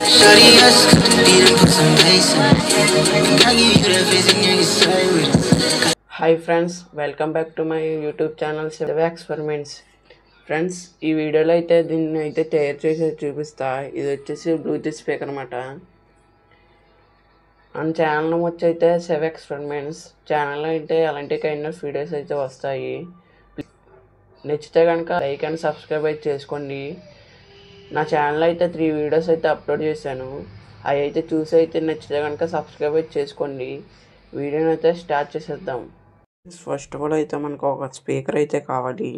Shawty asked to beat and put some bass in it. I give you that face and you can slay with it. Hi friends, welcome back to my YouTube channel Seva experiments. Friends, ఈ వీడియోలో అయితే దీన్ని అయితే తయారు చేసి చూపిస్తా. ఇది వచ్చేసి బ్లూటూత్ స్పీకర్ అనమాట. మన ఛానల్ వచ్చి అయితే సెవ ఎక్స్పెరిమెంట్స్ ఛానల్లో అయితే అలాంటి కైండ్ ఆఫ్ వీడియోస్ అయితే వస్తాయి. నచ్చితే కనుక లైక్ అండ్ సబ్స్క్రైబ్ అయితే చేసుకోండి. నా ఛానల్ అయితే 3 వీడియోస్ అయితే అప్లోడ్ చేశాను. అవి అయితే చూసి అయితే నచ్చితే కనుక సబ్స్క్రైబ్ అయితే చేసుకోండి. వీడియోని అయితే స్టార్ట్ చేసేద్దాం. ఫస్ట్ ఆఫ్ ఆల్ అయితే మనకు ఒక స్పీకర్ అయితే కావాలి.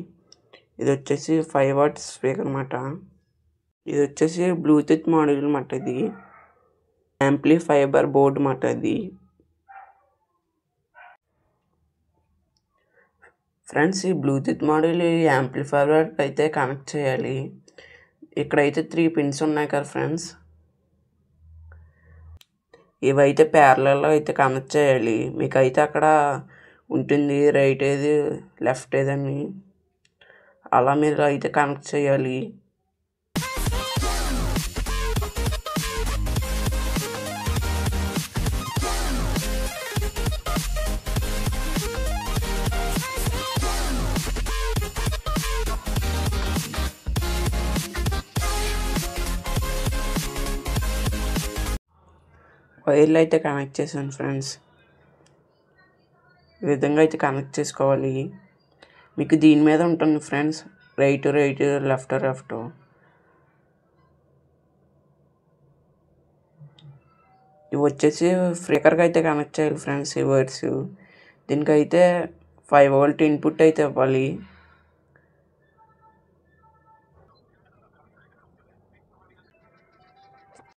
ఇది వచ్చేసి 5 వాట్ స్పీకర్ అనమాట. ఇది వచ్చేసి బ్లూటూత్ మోడల్ అనమాట. ఇది యాంప్లిఫైబర్ బోర్డ్ అనమాట. ఇది ఫ్రెండ్స్, ఈ బ్లూటూత్ మోడల్ యాంప్లిఫైబర్ అయితే కనెక్ట్ చేయాలి. ఇక్కడైతే 3 పిన్స్ ఉన్నాయి కదా ఫ్రెండ్స్, ఇవైతే ప్యారలల్లో అయితే కనెక్ట్ చేయాలి. మీకు అయితే అక్కడ ఉంటుంది రైట్ ఏది లెఫ్ట్ ఏదని, అలా మీరు అయితే కనెక్ట్ చేయాలి. వైర్లు అయితే కనెక్ట్ చేశాను ఫ్రెండ్స్. ఈ విధంగా అయితే కనెక్ట్ చేసుకోవాలి. మీకు దీని మీద ఉంటుంది ఫ్రెండ్స్, రైట్ లెఫ్ట్. ఇవి వచ్చేసి స్పీకర్కి అయితే కనెక్ట్ చేయాలి ఫ్రెండ్స్. ఈ వైర్స్ దీనికైతే 5 వోల్ట్ ఇన్పుట్ అయితే ఇవ్వాలి.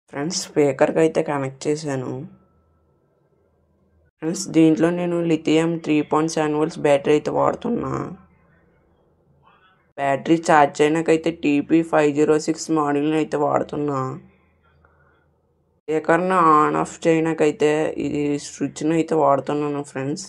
ఫ్రెండ్స్, స్పీకర్కి అయితే కనెక్ట్ చేశాను. ఫ్రెండ్స్, దీంట్లో నేను లిథియం 3.7 వోల్ట్స్ బ్యాటరీ అయితే వాడుతున్నా. బ్యాటరీ ఛార్జ్ అయినాకైతే TP506 మోడల్ని అయితే వాడుతున్నా. స్పీకర్ని ఆన్ ఆఫ్ చేయడానికైతే ఇది స్విచ్ని అయితే వాడుతున్నాను ఫ్రెండ్స్.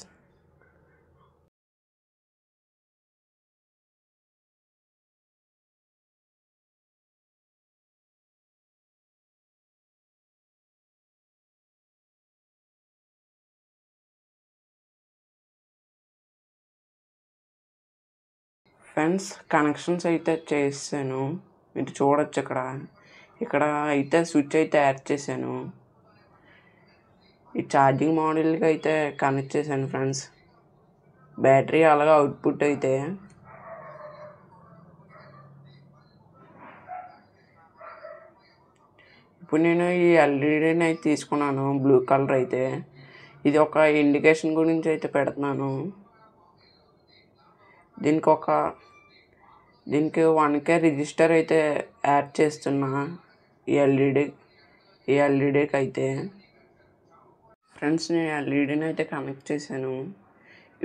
ఫ్రెండ్స్, కనెక్షన్స్ అయితే చేసాను. మీరు చూడొచ్చు ఇక్కడ అయితే స్విచ్ అయితే యాడ్ చేశాను. ఈ ఛార్జింగ్ మోడల్కి అయితే కనెక్ట్ చేశాను ఫ్రెండ్స్. బ్యాటరీ అలాగే అవుట్పుట్ అయితే ఇప్పుడు నేను ఈ ఎల్ఈడీని అయితే తీసుకున్నాను, బ్లూ కలర్ అయితే. ఇది ఒక ఇండికేషన్ గురించి అయితే పెడుతున్నాను. దీనికి 1K రిజిస్టర్ అయితే యాడ్ చేస్తున్నా ఈ ఎల్ఈడీకి అయితే. ఫ్రెండ్స్, నేను ఎల్ఈడీని అయితే కనెక్ట్ చేశాను.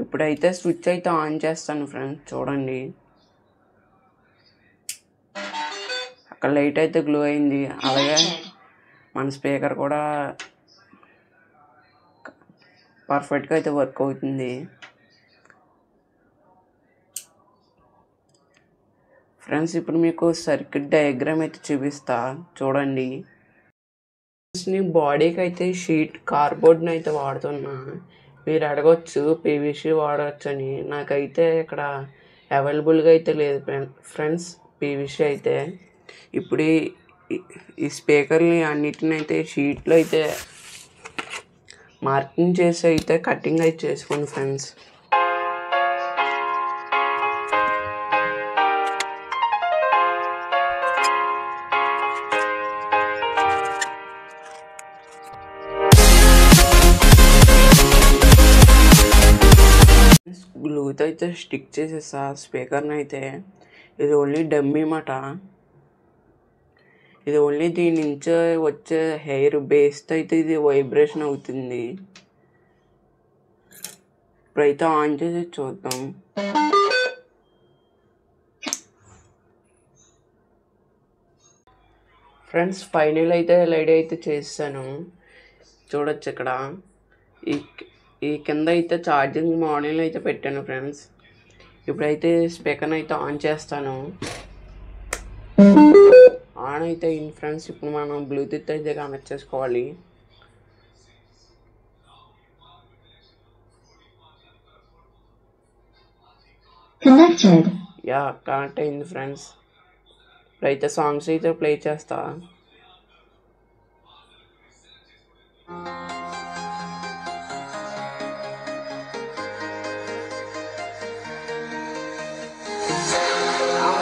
ఇప్పుడైతే స్విచ్ అయితే ఆన్ చేస్తాను ఫ్రెండ్స్. చూడండి, అక్కడ లైట్ అయితే గ్లో అయింది. అలాగే మన స్పీకర్ కూడా పర్ఫెక్ట్గా అయితే వర్క్ అవుతుంది. ఫ్రెండ్స్, ఇప్పుడు మీకు సర్క్యూట్ డయాగ్రామ్ అయితే చూపిస్తా, చూడండి. బాడీకి అయితే షీట్ కార్డ్బోర్డ్ని అయితే వాడుతున్నా. మీరు అడగచ్చు పీవీసీ వాడవచ్చు అని. నాకైతే ఇక్కడ అవైలబుల్గా అయితే లేదు ఫ్రెండ్స్ పీవీసీ అయితే. ఇప్పుడు ఈ స్పీకర్ని అన్నిటిని అయితే షీట్లో అయితే మార్కింగ్ చేసి అయితే కటింగ్ అయితే చేసుకోండి ఫ్రెండ్స్. గ్లూతో అయితే స్టిక్ చేసేసా స్పీకర్ని అయితే. ఇది ఓన్లీ డమ్మీ మాట. ఇది ఓన్లీ దీని నుంచి వచ్చే హెయిర్ బేస్తో అయితే ఇది వైబ్రేషన్ అవుతుంది. ఇప్పుడైతే ఆన్ చేసి చూద్దాం. ఫ్రెండ్స్, ఫైనల్ అయితే రెడీ అయితే చేసాను. చూడొచ్చు ఇక్కడ ఈ కింద అయితే ఛార్జింగ్ మోడల్ అయితే పెట్టాను ఫ్రెండ్స్. ఇప్పుడైతే స్పీకర్ని అయితే ఆన్ చేస్తాను. ఆన్ అయితే అయింది ఫ్రెండ్స్. ఇప్పుడు మనం బ్లూటూత్ అయితే కనెక్ట్ చేసుకోవాలి. యా కనెక్ట్ అయింది ఫ్రెండ్స్. ఇప్పుడైతే సాంగ్స్ అయితే ప్లే చేస్తా.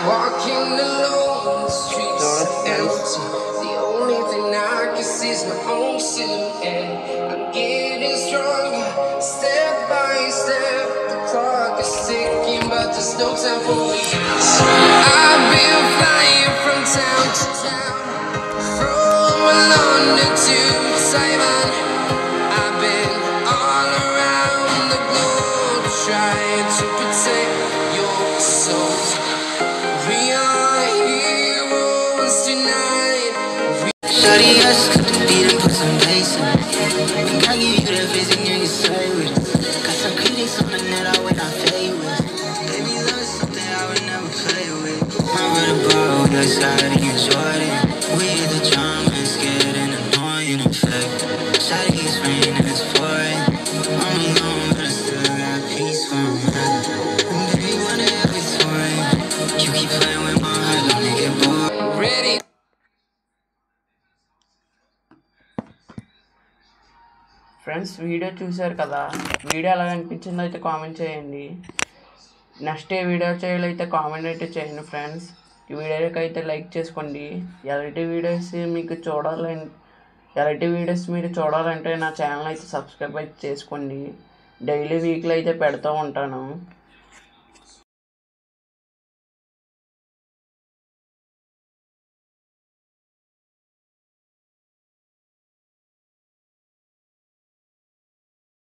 Walking alone, the streets are empty. The only thing I can see is my own silhouette. I'm getting stronger, step by step. The clock is ticking, but there's no time for me. I've been flying from town to town, from London to Taiwan. I've been all around the globe trying to protect your soul. We are heroes tonight. Shawty, I just cut the beat and put some bass in it. Think I give you that vision, you can say with it. Got some critics on the net, I would not fade with. Baby, love is something I would never play with. My brother borrowed your side and you Jordan. We hit the drama, it's getting annoying, in fact. Shawty keeps raining, it's pouring. I'm alone, but I still got peace for a minute. Baby, one day I'll be touring. You keep playing with my heart, let me get bored. Ready? Friends video చూశారు కదా. Video ఎలా అనిపించిందో అయితే comment చేయండి. Next ఏ video చేయాలైతే comment అయితే చేయండి friends. ఈ వీడియోకి అయితే లైక్ చేసుకోండి. ఎలాంటి వీడియోస్ మీరు చూడాలంటే నా ఛానల్ అయితే సబ్స్క్రైబ్ అయితే చేసుకోండి. డైలీ వీక్లో అయితే పెడుతూ ఉంటాను.